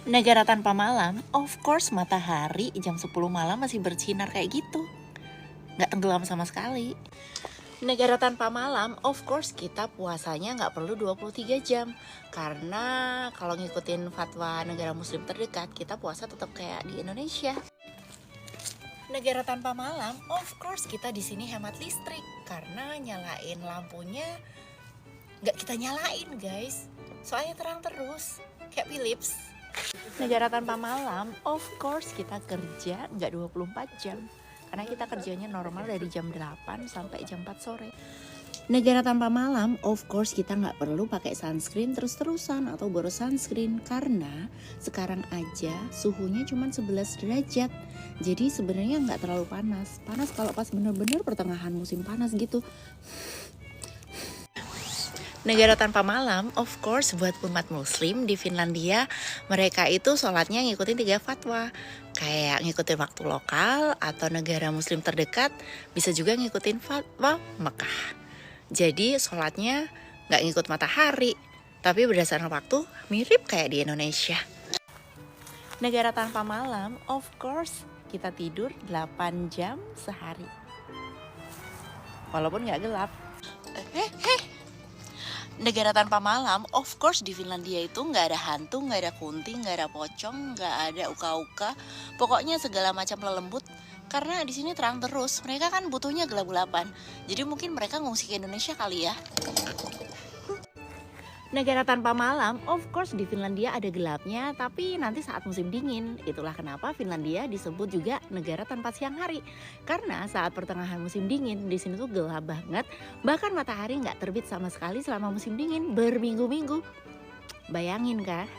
Negara tanpa malam, of course matahari jam 10 malam masih bersinar kayak gitu. Nggak tenggelam sama sekali. Negara tanpa malam, of course kita puasanya nggak perlu 23 jam. Karena kalau ngikutin fatwa negara muslim terdekat, kita puasa tetap kayak di Indonesia. Negara tanpa malam, of course kita di sini hemat listrik. Karena nyalain lampunya nggak kita nyalain guys. Soalnya terang terus, kayak Philips. Negara tanpa malam, of course kita kerja nggak 24 jam. Karena kita kerjanya normal dari jam 8 sampai jam 4 sore. Negara tanpa malam, of course kita nggak perlu pakai sunscreen terus-terusan atau boros sunscreen. Karena sekarang aja suhunya cuma 11 derajat. Jadi sebenarnya nggak terlalu panas. Panas kalau pas bener-bener pertengahan musim panas gitu. Negara tanpa malam, of course buat umat muslim di Finlandia, mereka itu sholatnya ngikutin 3 fatwa. Kayak ngikutin waktu lokal atau negara muslim terdekat, bisa juga ngikutin fatwa Mekah. Jadi sholatnya gak ngikut matahari, tapi berdasarkan waktu mirip kayak di Indonesia. Negara tanpa malam, of course kita tidur 8 jam sehari. Walaupun gak gelap. Negara tanpa malam, of course di Finlandia itu nggak ada hantu, nggak ada kunti, nggak ada pocong, nggak ada uka-uka, pokoknya segala macam lelembut. Karena di sini terang terus, mereka kan butuhnya gelap-gelapan. Jadi mungkin mereka ngungsi ke Indonesia kali ya. Negara tanpa malam, of course di Finlandia ada gelapnya, tapi nanti saat musim dingin. Itulah kenapa Finlandia disebut juga negara tanpa siang hari. Karena saat pertengahan musim dingin, di sini tuh gelap banget. Bahkan matahari nggak terbit sama sekali selama musim dingin berminggu-minggu. Bayangin kan?